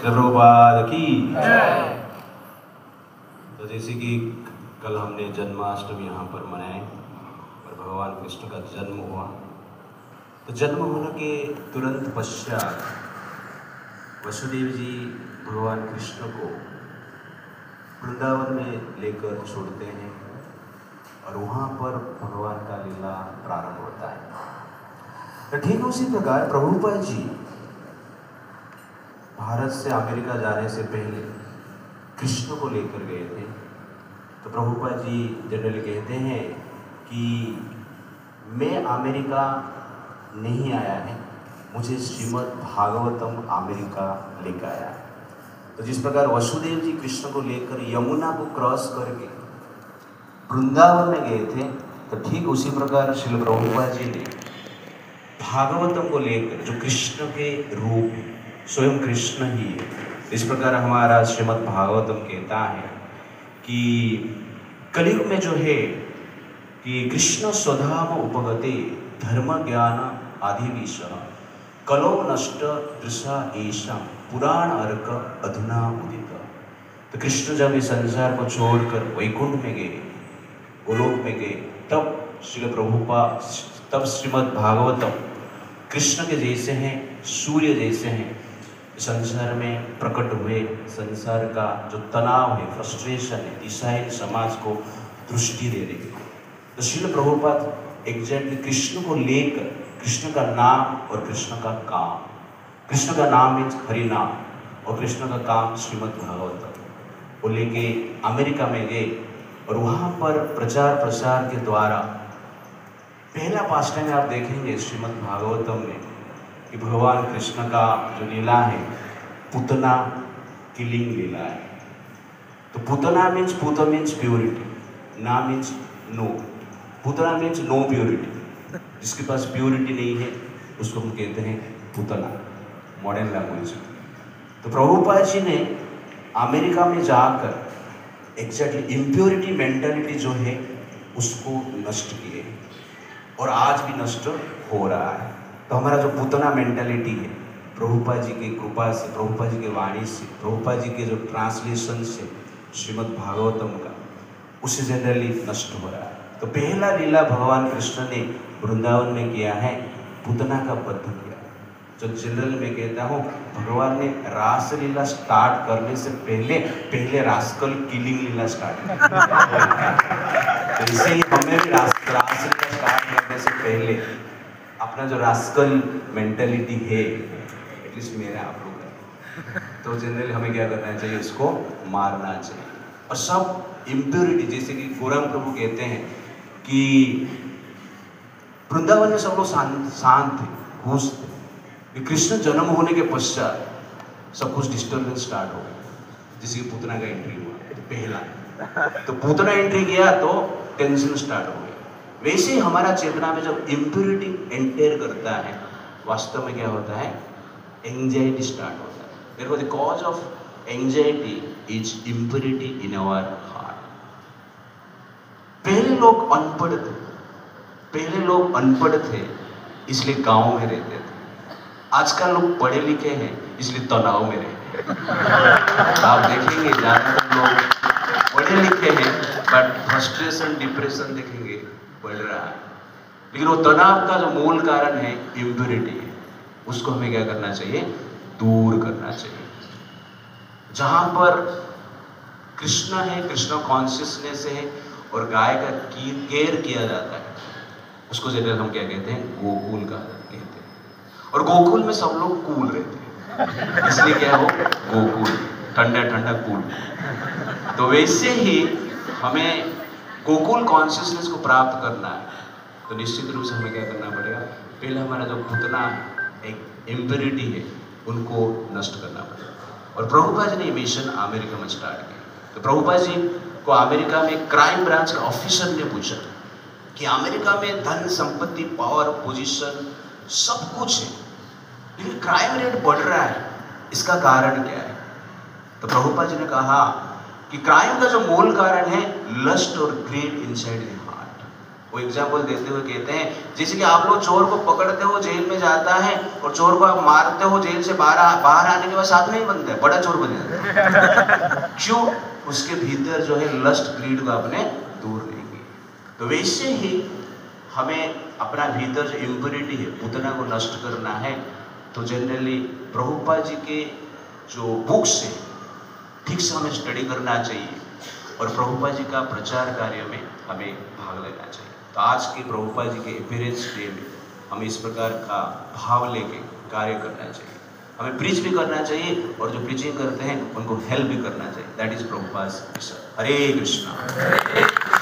प्रभुपाद की। तो जैसे कि कल हमने जन्माष्टमी यहाँ पर मनाए और भगवान कृष्ण का जन्म हुआ, तो जन्म होने के तुरंत पश्चात वसुदेव जी भगवान कृष्ण को वृंदावन में लेकर छोड़ते हैं और वहाँ पर भगवान का लीला प्रारंभ होता है। तो ठीक उसी प्रकार प्रभुपाद जी भारत से अमेरिका जाने से पहले कृष्ण को लेकर गए थे। तो प्रभुपाद जी जनरली कहते हैं कि मैं अमेरिका नहीं आया है, मुझे श्रीमद् भागवतम अमेरिका लेकर आया है। तो जिस प्रकार वसुदेव जी कृष्ण को लेकर यमुना को क्रॉस करके वृंदावन में गए थे, तो ठीक उसी प्रकार श्रील प्रभुपाद जी ने भागवतम को लेकर, जो कृष्ण के रूप है, स्वयं कृष्ण ही है। इस प्रकार हमारा श्रीमद् भागवतम कहता है कि कलयुग में जो है कि कृष्ण स्वधाम उपगते धर्म ज्ञान आदि विषय कलो नष्ट दृशा ऐशा पुराण अर्क अधुना उदित। तो कृष्ण जब इस संसार को छोड़कर वैकुंठ में गए, गोलोक में गए, तब श्रील प्रभुपाद, तब श्रीमद् भागवतम कृष्ण के जैसे हैं, सूर्य जैसे हैं, संसार में प्रकट हुए। संसार का जो तनाव है, फ्रस्ट्रेशन है, दिशाहीन समाज को दृष्टि दे रही है। तो श्रील प्रभुपाद एग्जैक्टली कृष्ण को लेकर, कृष्ण का नाम और कृष्ण का काम, कृष्ण का नाम मीन्स हरि नाम और कृष्ण का काम श्रीमद् भागवतम, वो लेके अमेरिका में गए और वहाँ पर प्रचार प्रसार के द्वारा पहला पास्ट में आप देखेंगे श्रीमद् भागवतम में कि भगवान कृष्ण का जो लीला है, पूतना किलिंग लीला है। तो पूतना मीन्स, पूत मीन्स प्योरिटी, ना means no. Putana means no purity, जिसके पास प्योरिटी नहीं है उसको हम कहते हैं पूतना, मॉडर्न लैंग्वेज। तो प्रभुपाद जी ने अमेरिका में जाकर एग्जैक्टली इम्प्योरिटी मेंटालिटी जो है उसको नष्ट किए और आज भी नष्ट हो रहा है। तो हमारा जो पूतना मेंटालिटी है, प्रभुपाद जी की कृपा से, प्रभुपाद जी की वाणी से, प्रभुपाद जी के जो ट्रांसलेशन से श्रीमद् भागवतम का, उससे जनरली नष्ट हो रहा है। तो पहला लीला भगवान कृष्ण ने वृंदावन में किया है, पूतना का वध किया। जो जनरल में कहता हूँ, भगवान ने रास लीला स्टार्ट करने से पहले रास्कल किलिंग लीला स्टार्ट की। तो इसीलिए हमें भी रास लीला स्टार्ट करने से पहले अपना जो रास्कल मेंटालिटी है, एटलीस्ट मेरा आप लोग का, तो जनरली हमें क्या करना चाहिए, उसको मारना चाहिए। और सब इम्प्योरिटी, जैसे कि गौरांग प्रभु कहते हैं कि वृंदावन में सब लोग शांत थे, खुश थे। कृष्ण जन्म होने के पश्चात सब कुछ डिस्टर्बेंस स्टार्ट हो गया, जैसे कि पूतना का एंट्री हुआ पहला, तो पूतना एंट्री किया तो टेंशन स्टार्ट हो गया। वैसे ही हमारा चेतना में जब इम्प्योरिटी एंटर करता है, वास्तव में क्या होता है, एंजाइटी स्टार्ट होता है। Therefore, the cause of anxiety is impurity in our heart. पहले लोग अनपढ़ थे इसलिए गांव में रहते थे। आजकल लोग पढ़े लिखे हैं इसलिए तनाव में रहते हैं। आप देखेंगे ज्यादातर लोग पढ़े लिखे हैं बट फ्रस्ट्रेशन, डिप्रेशन देखेंगे बढ़ रहा है। लेकिन वो तनाव का जो मूल कारण है इम्प्योरिटी है, उसको हमें क्या करना चाहिए, दूर करना चाहिए। जहां पर कृष्ण है, कृष्ण कॉन्शियसनेस है और गाय का केयर किया जाता है, उसको जनरल हम क्या कहते हैं, गोकुल का कहते हैं। और गोकुल में सब लोग कूल रहते हैं, इसलिए क्या हो, गोकुल, ठंडा ठंडा कूल। तो वैसे ही हमें गोकुल कॉन्शियसनेस को प्राप्त करना है, तो निश्चित रूप से हमें क्या करना पड़ेगा, पहले हमारा जो पूतना एक इम्प्योरिटी है उनको नष्ट करना पड़ेगा। और प्रभुपाद जी ने मिशन अमेरिका में स्टार्ट किया। तो प्रभुपाद जी को अमेरिका में क्राइम ब्रांच के ऑफिसर ने पूछा कि अमेरिका में धन संपत्ति, पावर, पोजीशन सब कुछ है, लेकिन क्राइम रेट बढ़ रहा है, इसका कारण क्या है? तो प्रभुपाद जी ने कहा कि क्राइम का जो मूल कारण है लस्ट और ग्रीड इनसाइड द हार्ट। वो एग्जाम्पल देते हुए कहते हैं जैसे कि आप लोग चोर को पकड़ते हो, जेल में जाता है और चोर को आप मारते हो, जेल से बाहर आने के बाद साथ में ही बनता है, बड़ा चोर बन जाता है। क्यों? उसके भीतर जो है लस्ट, ग्रीड को आपने दूर नहीं किया। तो वैसे ही हमें अपना भीतर जो इम्प्योरिटी है पुतना को नष्ट करना है। तो जनरली प्रभुपाद जी के जो बुक्स है ठीक से हमें स्टडी करना चाहिए और प्रभुपाद जी का प्रचार कार्य में हमें भाग लेना चाहिए। तो आज के प्रभुपाद जी के अपीयरेंस डे में हमें इस प्रकार का भाव लेके कार्य करना चाहिए। हमें प्रीच भी करना चाहिए और जो प्रीचिंग करते हैं उनको हेल्प भी करना चाहिए। That is Prabhupada. Hare Krishna.